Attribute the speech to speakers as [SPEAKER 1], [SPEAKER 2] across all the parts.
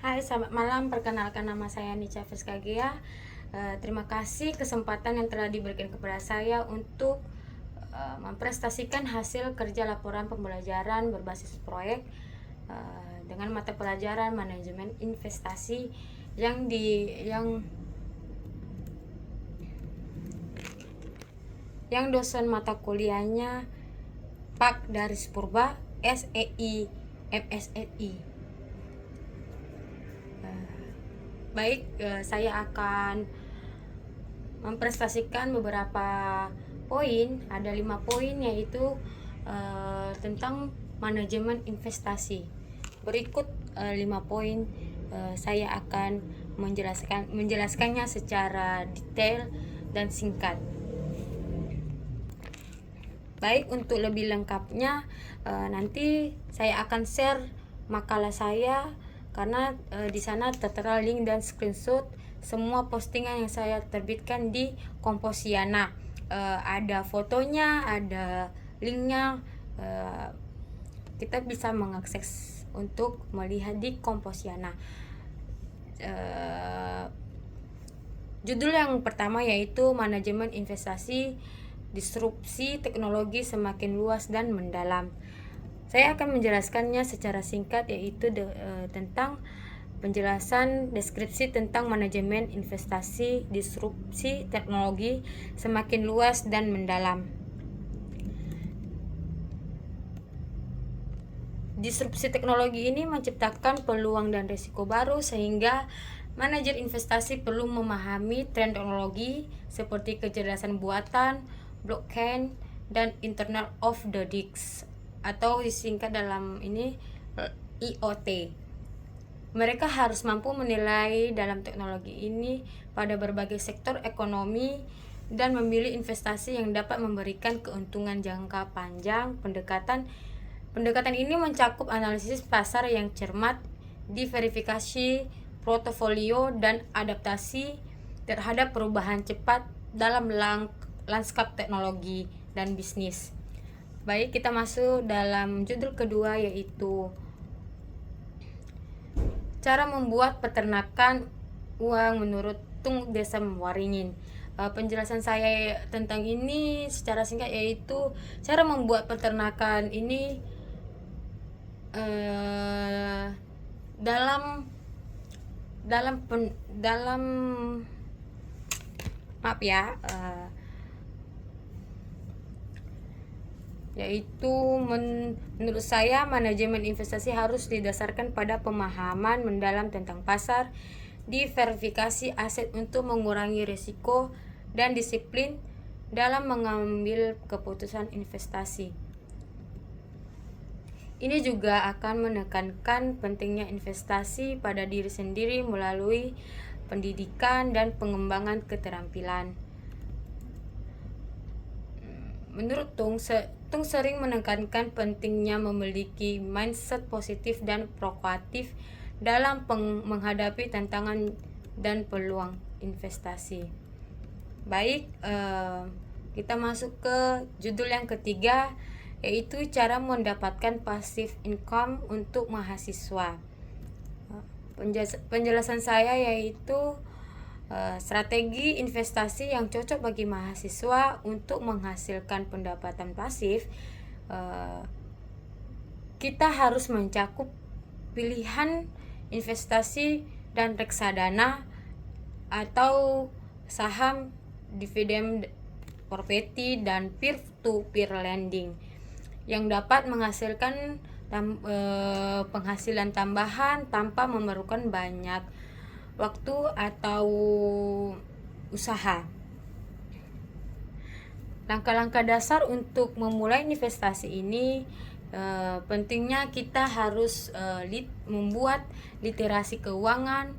[SPEAKER 1] Hai, selamat malam. Perkenalkan nama saya Nica Friskagea. Terima kasih kesempatan yang telah diberikan kepada saya untuk memprestasikan hasil kerja laporan pembelajaran berbasis proyek dengan mata pelajaran manajemen investasi yang dosen mata kuliahnya Pak Daris Purba, SEI, MSNI. Baik, saya akan memprestasikan beberapa poin. Ada 5 poin, yaitu tentang manajemen investasi. Berikut 5 poin, saya akan menjelaskannya secara detail dan singkat. Baik, untuk lebih lengkapnya nanti saya akan share makalah saya, karena di sana tertera link dan screenshot semua postingan yang saya terbitkan di Komposiana. Ada fotonya, ada linknya. Kita bisa mengakses untuk melihat di Komposiana. Judul yang pertama yaitu manajemen investasi, disrupsi teknologi semakin luas dan mendalam. Saya akan menjelaskannya secara singkat, yaitu tentang penjelasan deskripsi tentang manajemen investasi, disrupsi teknologi semakin luas dan mendalam. Disrupsi teknologi ini menciptakan peluang dan risiko baru, sehingga manajer investasi perlu memahami tren teknologi seperti kecerdasan buatan, blockchain, dan Internet of the Things, atau disingkat dalam ini IoT. Mereka harus mampu menilai dalam teknologi ini pada berbagai sektor ekonomi dan memilih investasi yang dapat memberikan keuntungan jangka panjang. Pendekatan ini mencakup analisis pasar yang cermat, diverifikasi portofolio, dan adaptasi terhadap perubahan cepat dalam lanskap teknologi dan bisnis. Baik, kita masuk dalam judul kedua, yaitu cara membuat peternakan uang menurut Tung Desem Waringin. Penjelasan saya tentang ini secara singkat yaitu cara membuat peternakan ini dalam maaf ya, yaitu menurut saya manajemen investasi harus didasarkan pada pemahaman mendalam tentang pasar, diverifikasi aset untuk mengurangi risiko, dan disiplin dalam mengambil keputusan investasi. Ini juga akan menekankan pentingnya investasi pada diri sendiri melalui pendidikan dan pengembangan keterampilan. Menurut Tung sering menekankan pentingnya memiliki mindset positif dan proaktif dalam menghadapi tantangan dan peluang investasi. Baik, kita masuk ke judul yang ketiga, yaitu cara mendapatkan passive income untuk mahasiswa. Penjelasan saya yaitu strategi investasi yang cocok bagi mahasiswa untuk menghasilkan pendapatan pasif. Kita harus mencakup pilihan investasi dan reksadana atau saham, dividen properti, dan peer-to-peer lending yang dapat menghasilkan penghasilan tambahan tanpa memerlukan banyak waktu atau usaha. Langkah-langkah dasar untuk memulai investasi ini, pentingnya kita harus membuat literasi keuangan,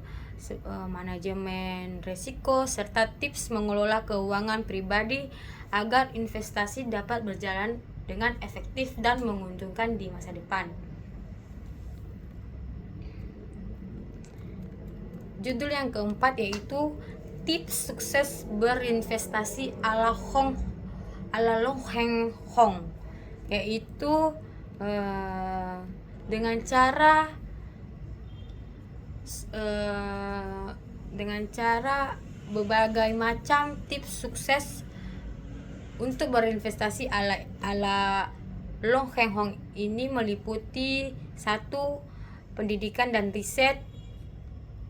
[SPEAKER 1] manajemen risiko, serta tips mengelola keuangan pribadi agar investasi dapat berjalan dengan efektif dan menguntungkan di masa depan. Judul yang keempat yaitu tips sukses berinvestasi ala Long Heng Hong, yaitu dengan cara dengan cara berbagai macam tips sukses untuk berinvestasi ala Long Heng Hong ini meliputi 1. Pendidikan dan riset,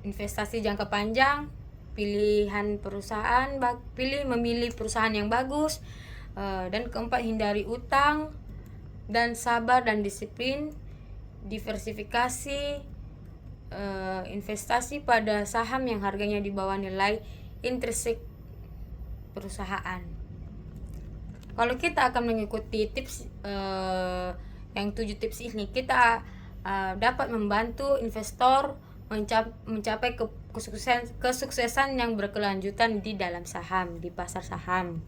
[SPEAKER 1] investasi jangka panjang, memilih perusahaan yang bagus, dan keempat, hindari utang dan sabar dan disiplin, diversifikasi, investasi pada saham yang harganya di bawah nilai intrinsik perusahaan. Kalau kita akan mengikuti tips yang 7 tips ini, kita dapat membantu investor mencapai kesuksesan yang berkelanjutan di dalam saham, di pasar saham.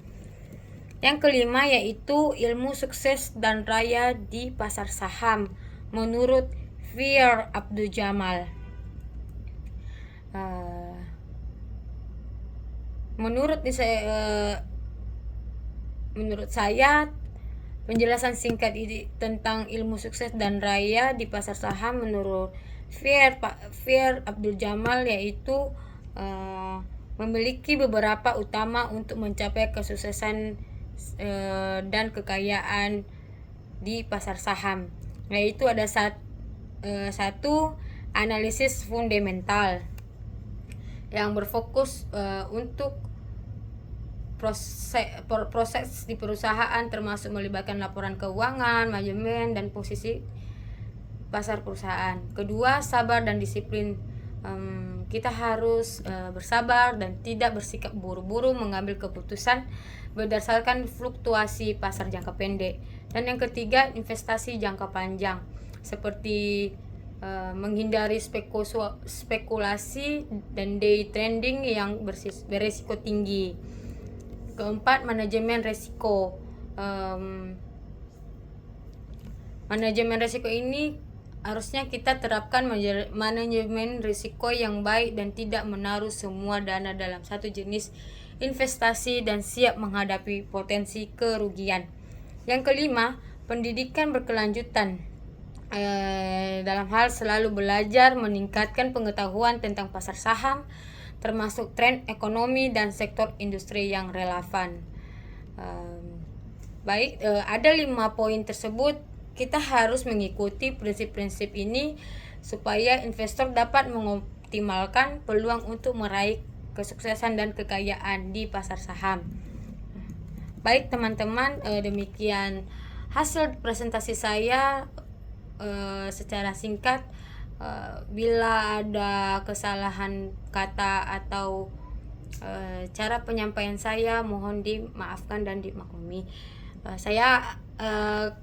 [SPEAKER 1] Yang kelima yaitu ilmu sukses dan raya di pasar saham menurut Fir Abdul Jamal. Menurut saya penjelasan singkat ini tentang ilmu sukses dan raya di pasar saham menurut Fir Abdul Jamal yaitu memiliki beberapa utama untuk mencapai kesuksesan dan kekayaan di pasar saham, yaitu ada 1. Analisis fundamental yang berfokus untuk proses di perusahaan, termasuk melibatkan laporan keuangan, manajemen, dan posisi pasar perusahaan. Kedua, sabar dan disiplin. Kita harus bersabar dan tidak bersikap buru-buru mengambil keputusan berdasarkan fluktuasi pasar jangka pendek. Dan yang ketiga, investasi jangka panjang seperti menghindari spekulasi dan day trading yang berisiko tinggi. Keempat, manajemen risiko. Manajemen risiko ini harusnya kita terapkan manajemen risiko yang baik dan tidak menaruh semua dana dalam satu jenis investasi dan siap menghadapi potensi kerugian. Yang kelima, pendidikan berkelanjutan. Dalam hal selalu belajar meningkatkan pengetahuan tentang pasar saham, termasuk tren ekonomi dan sektor industri yang relevan. Ada 5 poin tersebut. Kita harus mengikuti prinsip-prinsip ini supaya investor dapat mengoptimalkan peluang untuk meraih kesuksesan dan kekayaan di pasar saham. Baik teman-teman, demikian hasil presentasi saya secara singkat. Bila ada kesalahan kata atau cara penyampaian saya, mohon dimaafkan dan dimaklumi. Saya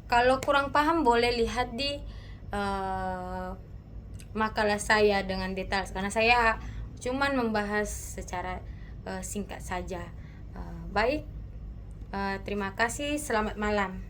[SPEAKER 1] kalau kurang paham boleh lihat di makalah saya dengan detail, karena saya cuman membahas secara singkat saja. Baik, terima kasih, selamat malam.